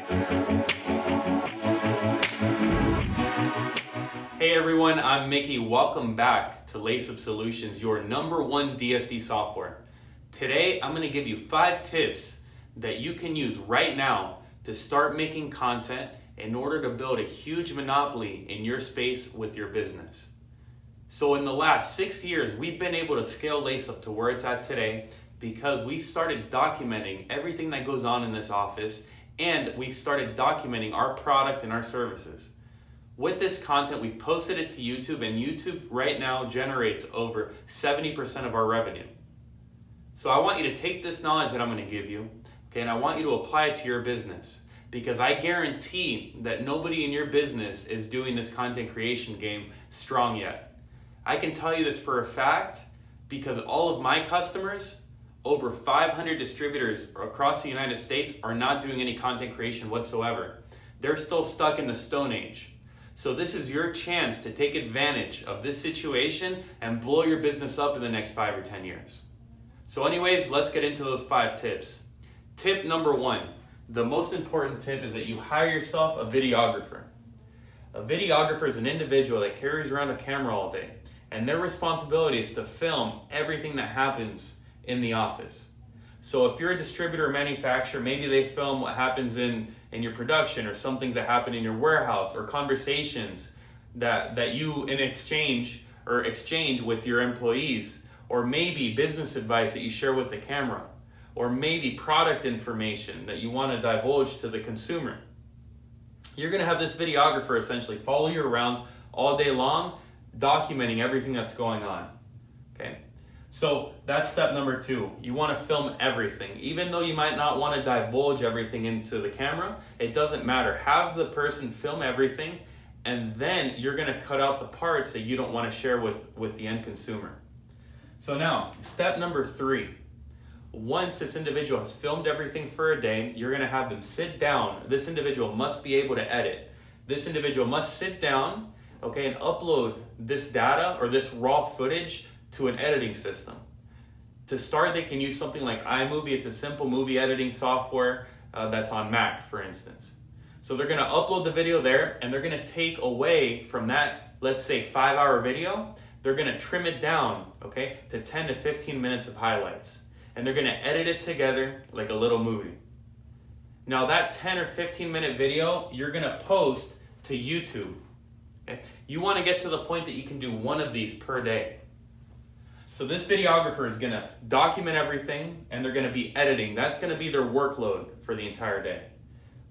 Hey everyone, I'm Mickey. Welcome back to LaceUp Solutions, your #1 DSD software. Today, I'm going to give you 5 tips that you can use right now to start making content in order to build a huge monopoly in your space with your business. So in the last 6 years, we've been able to scale LaceUp to where it's at today because we started documenting everything that goes on in this office, and we started documenting our product and our services. With this content, we've posted it to YouTube, and YouTube right now generates over 70% of our revenue. So I want you to take this knowledge that I'm going to give you, okay, and I want you to apply it to your business, because I guarantee that nobody in your business is doing this content creation game strong yet. I can tell you this for a fact because all of my customers, over 500 distributors across the United States, are not doing any content creation whatsoever. They're still stuck in the Stone Age. So this is your chance to take advantage of this situation and blow your business up in the next 5 or 10 years. So anyways, let's get into those 5 tips. Tip number 1, the most important tip is that you hire yourself a videographer. A videographer is an individual that carries around a camera all day, and their responsibility is to film everything that happens in the office. So if you're a distributor or manufacturer, maybe they film what happens in your production, or some things that happen in your warehouse, or conversations that you exchange with your employees, or maybe business advice that you share with the camera, or maybe product information that you want to divulge to the consumer. You're going to have this videographer essentially follow you around all day long, documenting everything that's going on. Okay? So that's step number 2. You want to film everything. Even though you might not want to divulge everything into the camera, it doesn't matter. Have the person film everything, and then you're going to cut out the parts that you don't want to share with the end consumer. So now, step number 3. Once this individual has filmed everything for a day, you're going to have them sit down. This individual must be able to edit. This individual must sit down, okay, and upload this data or this raw footage to an editing system. To start, they can use something like iMovie. It's a simple movie editing software that's on Mac, for instance. So they're going to upload the video there, and they're going to take away from that, let's say 5-hour video, they're going to trim it down, okay, to 10 to 15 minutes of highlights. And they're going to edit it together like a little movie. Now that 10 or 15 minute video, you're going to post to YouTube. Okay? You want to get to the point that you can do 1 of these per day. So this videographer is going to document everything, and they're going to be editing. That's going to be their workload for the entire day.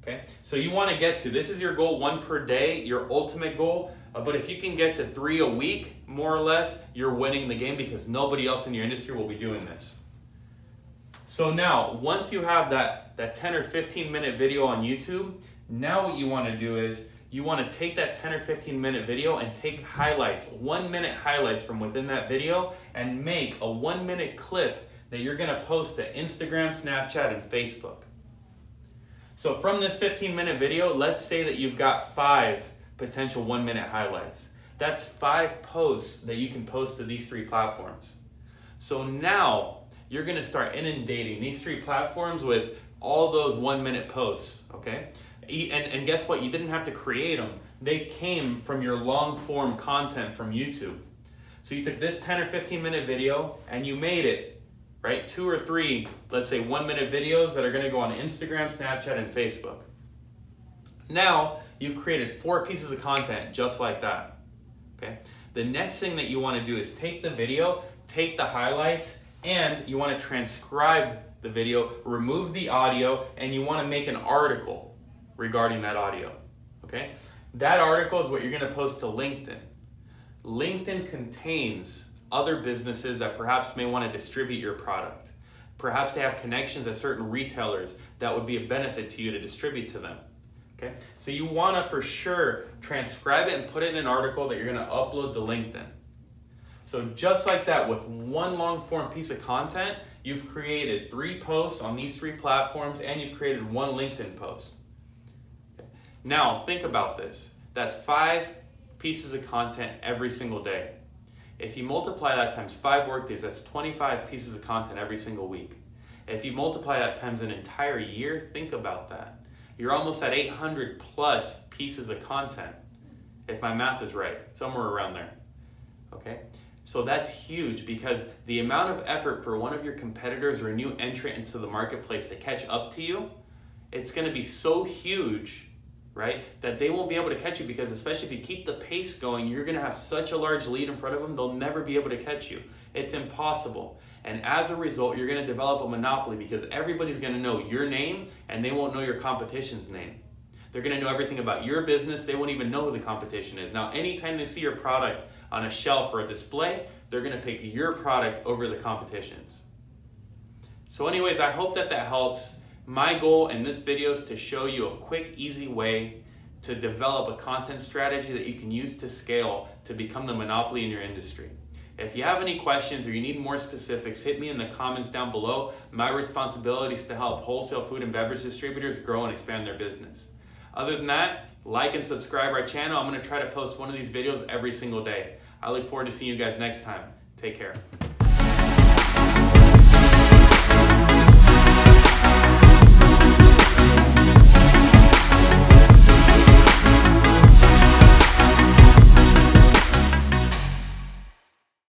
Okay? So you want to get to, this is your goal, 1 per day, your ultimate goal. But if you can get to 3 a week, more or less, you're winning the game, because nobody else in your industry will be doing this. So now, once you have that 10 or 15 minute video on YouTube, now what you want to do is you want to take that 10 or 15 minute video and take highlights, 1 minute highlights from within that video, and make a 1 minute clip that you're going to post to Instagram, Snapchat, and Facebook. So from this 15 minute video, let's say that you've got 5 potential 1 minute highlights. That's 5 posts that you can post to these 3 platforms. So now you're going to start inundating these 3 platforms with all those 1 minute posts, okay? And guess what? You didn't have to create them. They came from your long form content from YouTube. So you took this 10 or 15 minute video and you made it, right? 2 or 3, let's say 1 minute videos that are going to go on Instagram, Snapchat, and Facebook. Now you've created 4 pieces of content just like that, okay? The next thing that you want to do is take the video, take the highlights, and you want to transcribe the video, remove the audio, and you want to make an article regarding that audio, okay? That article is what you're going to post to LinkedIn. LinkedIn contains other businesses that perhaps may want to distribute your product. Perhaps they have connections at certain retailers that would be a benefit to you to distribute to them, okay? So you want to for sure transcribe it and put it in an article that you're going to upload to LinkedIn. So just like that, with 1 long form piece of content, you've created 3 posts on these 3 platforms, and you've created 1 LinkedIn post. Now, think about this. That's 5 pieces of content every single day. If you multiply that times 5 workdays, that's 25 pieces of content every single week. If you multiply that times an entire year, think about that. you're almost at 800 plus pieces of content, if my math is right, somewhere around there, okay? So that's huge, because the amount of effort for one of your competitors or a new entrant into the marketplace to catch up to you, it's gonna be so huge, right, that they won't be able to catch you, because especially if you keep the pace going, you're gonna have such a large lead in front of them, they'll never be able to catch you. It's impossible. And as a result, you're gonna develop a monopoly, because everybody's gonna know your name and they won't know your competition's name. They're gonna know everything about your business, they won't even know who the competition is. Now, anytime they see your product on a shelf or a display, they're gonna pick your product over the competition's. So anyways, I hope that helps. My goal in this video is to show you a quick, easy way to develop a content strategy that you can use to scale to become the monopoly in your industry. If you have any questions or you need more specifics, hit me in the comments down below. My responsibility is to help wholesale food and beverage distributors grow and expand their business. Other than that, like and subscribe our channel. I'm gonna try to post one of these videos every single day. I look forward to seeing you guys next time. Take care.